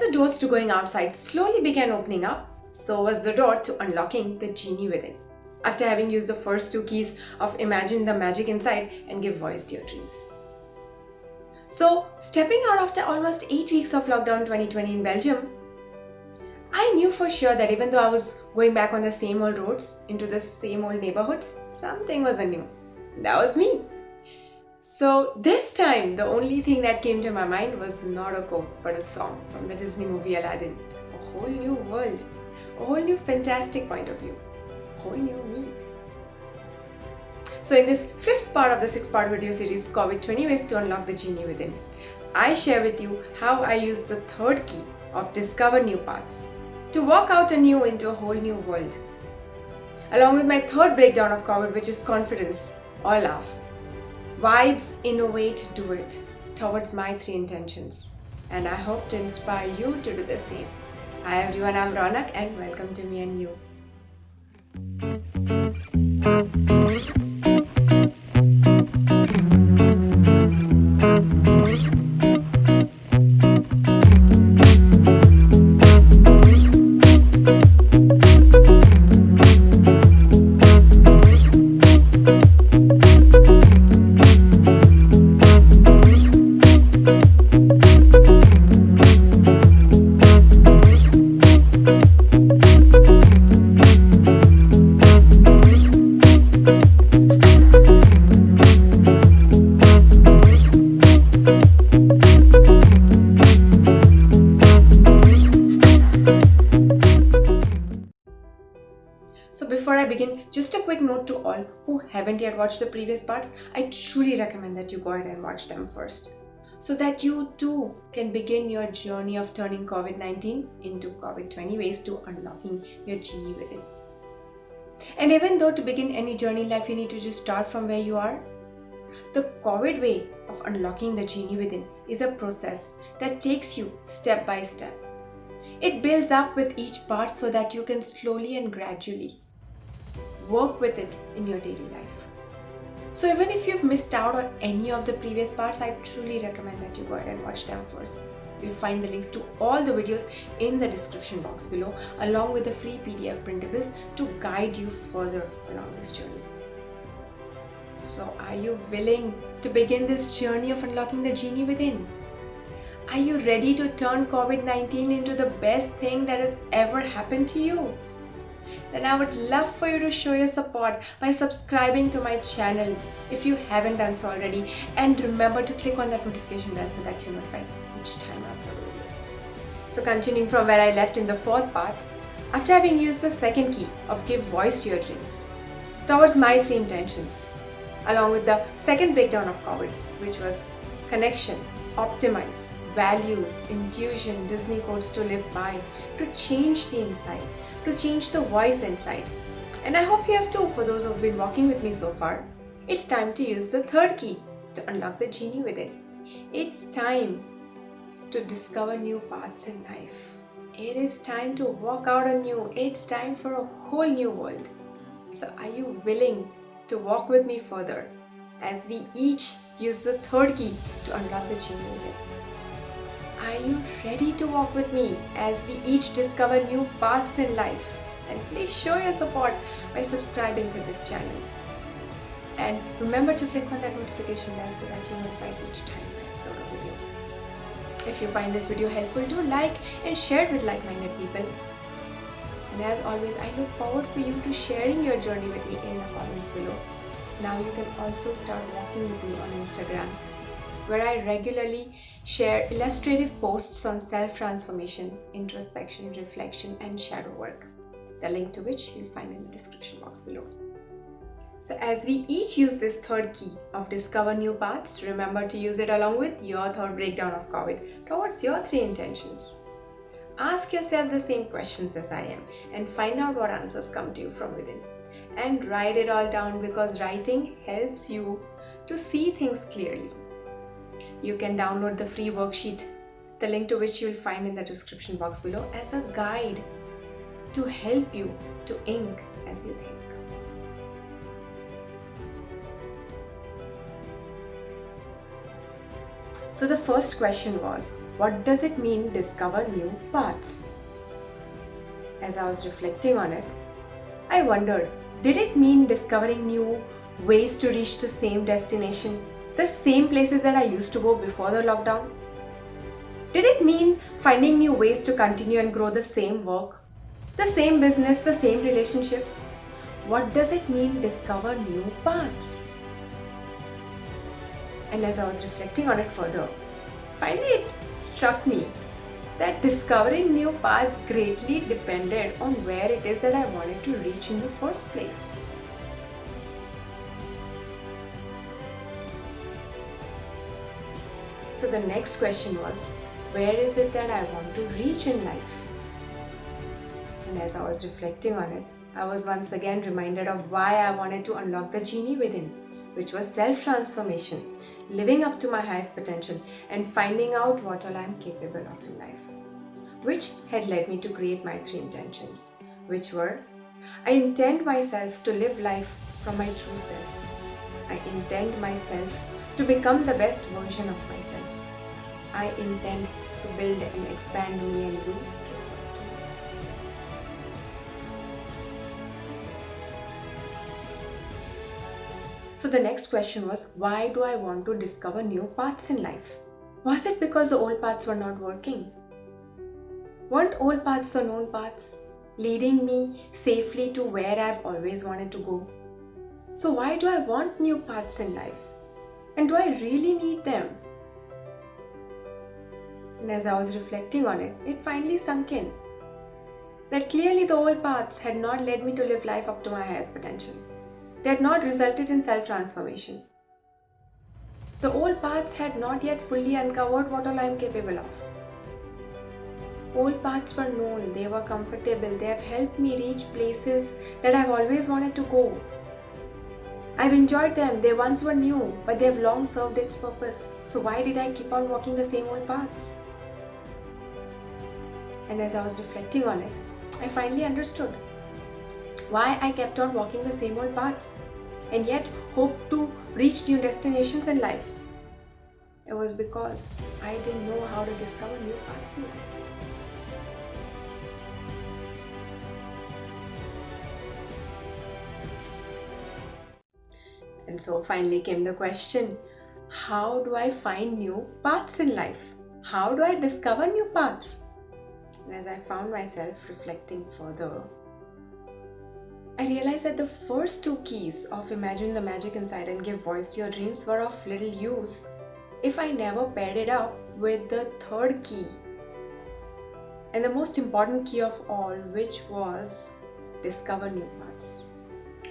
the doors to going outside slowly began opening up, so was the door to unlocking the genie within. After having used the first two keys of imagine the magic inside and give voice to your dreams. So, stepping out after almost 8 weeks of lockdown 2020 in Belgium, I knew for sure that even though I was going back on the same old roads, into the same old neighborhoods, something was anew. That was me. So this time, the only thing that came to my mind was not a quote, but a song from the Disney movie Aladdin. A whole new world, a whole new fantastic point of view, a whole new me. So in this fifth part of the 6-part video series, COVID 20 Ways to Unlock the Genie Within, I share with you how I use the third key of Discover New Paths to walk out anew into a whole new world. Along with my third breakdown of COVID, which is confidence or love. Vibes, innovate, do it towards my 3 intentions. And I hope to inspire you to do the same. Hi everyone, I'm Ronak and welcome to Me and You. So before I begin, just a quick note to all who haven't yet watched the previous parts, I truly recommend that you go ahead and watch them first, so that you too can begin your journey of turning COVID-19 into COVID 20 ways to unlocking your genie within. And even though to begin any journey in life you need to just start from where you are, the COVID way of unlocking the genie within is a process that takes you step by step. It builds up with each part so that you can slowly and gradually work with it in your daily life. So even if you've missed out on any of the previous parts, I truly recommend that you go ahead and watch them first. You'll find the links to all the videos in the description box below, along with the free PDF printables to guide you further along this journey. So are you willing to begin this journey of unlocking the genie within? Are you ready to turn COVID-19 into the best thing that has ever happened to you? Then I would love for you to show your support by subscribing to my channel if you haven't done so already, and remember to click on that notification bell so that you're notified each time I upload a video. So continuing from where I left in the 4th part, after having used the second key of give voice to your dreams towards my 3 intentions, along with the second breakdown of COVID, which was connection, optimize, values, intuition, Disney codes to live by, to change the inside, to change the voice inside. And I hope you have too, for those who've been walking with me so far. It's time to use the third key to unlock the genie within. It's time to discover new paths in life. It is time to walk out anew. It's time for a whole new world. So are you willing to walk with me further as we each use the third key to unlock the genie within? Are you ready to walk with me as we each discover new paths in life? And please show your support by subscribing to this channel. And remember to click on that notification bell so that you're notified each time I upload a video. If you find this video helpful, do like and share it with like-minded people. And as always, I look forward for you to sharing your journey with me in the comments below. Now you can also start walking with me on Instagram, where I regularly share illustrative posts on self-transformation, introspection, reflection, and shadow work, the link to which you'll find in the description box below. So as we each use this third key of discover new paths, remember to use it along with your third breakdown of COVID towards your 3 intentions. Ask yourself the same questions as I am and find out what answers come to you from within. And write it all down, because writing helps you to see things clearly. You can download the free worksheet, the link to which you will find in the description box below, as a guide to help you to ink as you think. So the first question was, what does it mean discover new paths? As I was reflecting on it, I wondered, did it mean discovering new ways to reach the same destination, the same places that I used to go before the lockdown? Did it mean finding new ways to continue and grow the same work, the same business, the same relationships? What does it mean discover new paths? And as I was reflecting on it further, finally it struck me that discovering new paths greatly depended on where it is that I wanted to reach in the first place. So the next question was, where is it that I want to reach in life? And as I was reflecting on it, I was once again reminded of why I wanted to unlock the genie within, which was self-transformation, living up to my highest potential and finding out what all I am capable of in life. Which had led me to create my 3 intentions, which were, I intend myself to live life from my true self. I intend myself to become the best version of myself. I intend to build and expand me and you towards it. So the next question was, why do I want to discover new paths in life? Was it because the old paths were not working? Weren't old paths the known paths, leading me safely to where I've always wanted to go? So why do I want new paths in life? And do I really need them? And as I was reflecting on it, it finally sunk in that clearly the old paths had not led me to live life up to my highest potential. They had not resulted in self-transformation. The old paths had not yet fully uncovered what all I am capable of. Old paths were known, they were comfortable, they have helped me reach places that I've always wanted to go. I've enjoyed them, they once were new, but they have long served its purpose. So why did I keep on walking the same old paths? And as I was reflecting on it, I finally understood why I kept on walking the same old paths and yet hoped to reach new destinations in life. It was because I didn't know how to discover new paths in life. And so finally came the question, how do I find new paths in life? How do I discover new paths? And as I found myself reflecting further, I realized that the first 2 keys of imagine the magic inside and give voice to your dreams were of little use if I never paired it up with the 3rd key and the most important key of all, which was discover new paths,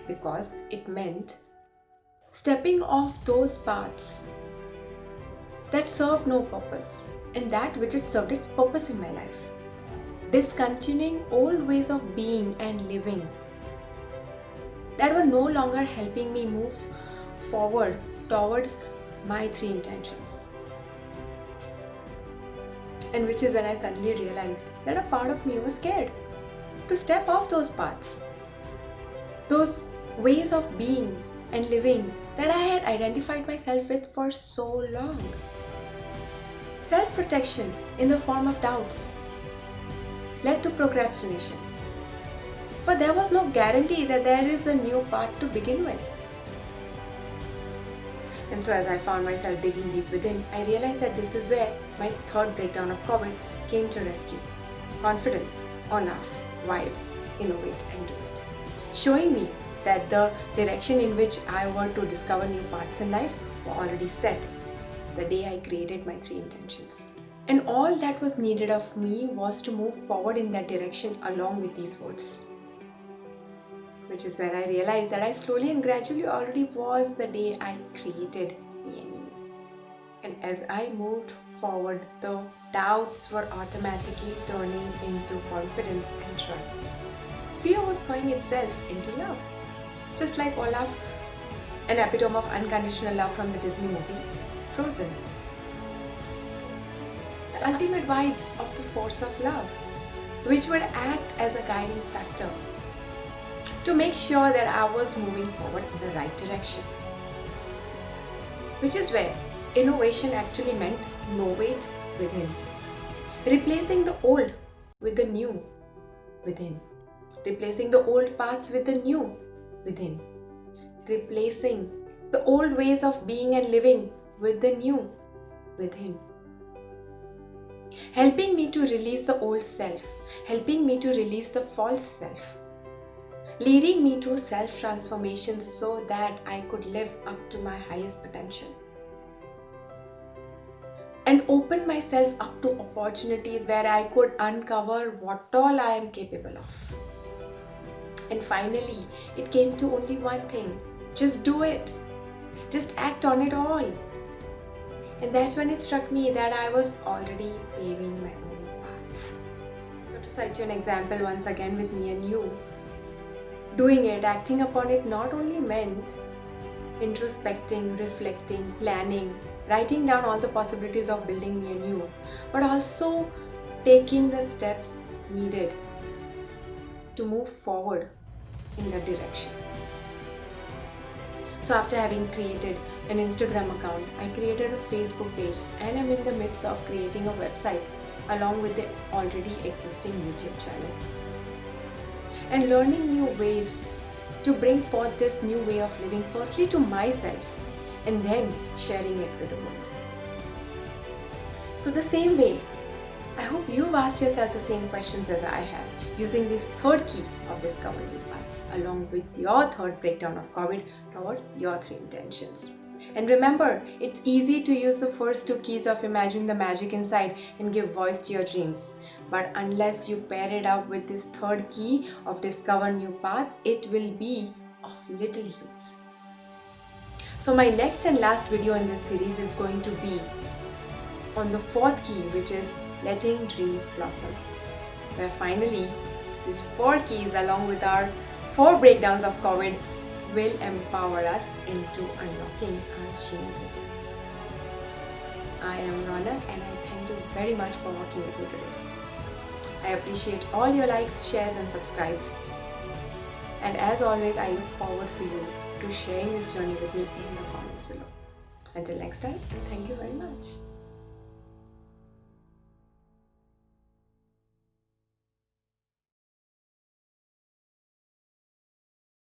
because it meant stepping off those paths that served no purpose and that which had served its purpose in my life. Discontinuing old ways of being and living that were no longer helping me move forward towards my 3 intentions. And which is when I suddenly realized that a part of me was scared to step off those paths, those ways of being and living that I had identified myself with for so long. Self-protection in the form of doubts led to procrastination. For there was no guarantee that there is a new path to begin with. And so as I found myself digging deep within, I realized that this is where my 3rd breakdown of COVID came to rescue. Confidence, enough, vibes, innovate and do it. Showing me that the direction in which I were to discover new paths in life were already set the day I created my 3 intentions. And all that was needed of me was to move forward in that direction along with these words. Which is where I realized that I slowly and gradually already was the day I created Mi&u. And as I moved forward, the doubts were automatically turning into confidence and trust. Fear was throwing itself into love. Just like Olaf, an epitome of unconditional love from the Disney movie, Frozen. The ultimate vibes of the force of love, which would act as a guiding factor to make sure that I was moving forward in the right direction. Which is where innovation actually meant novate within. Replacing the old with the new within. Replacing the old paths with the new within. Replacing the old ways of being and living with the new within. Helping me to release the old self. Helping me to release the false self. Leading me to self-transformation so that I could live up to my highest potential. And open myself up to opportunities where I could uncover what all I am capable of. And finally, it came to only one thing. Just do it. Just act on it all. And that's when it struck me that I was already paving my own path. So to cite you an example once again with Mi&u, doing it, acting upon it not only meant introspecting, reflecting, planning, writing down all the possibilities of building Mi&u, but also taking the steps needed to move forward in that direction. So after having created an Instagram account, I created a Facebook page and I'm in the midst of creating a website along with the already existing YouTube channel. And learning new ways to bring forth this new way of living, firstly to myself and then sharing it with the world. So the same way, I hope you've asked yourself the same questions as I have, using this third key of discovering new paths along with your third breakdown of COVID towards your 3 intentions. And remember, it's easy to use the first 2 keys of imagine the magic inside and give voice to your dreams. But unless you pair it up with this third key of discover new paths, it will be of little use. So my next and last video in this series is going to be on the 4th key, which is letting dreams blossom, where finally these 4 keys along with our 4 breakdowns of COVID will empower us into unlocking our genie within. I am Ronak and I thank you very much for walking with me today. I appreciate all your likes, shares and subscribes. And as always, I look forward for you to sharing this journey with me in the comments below. Until next time, thank you very much.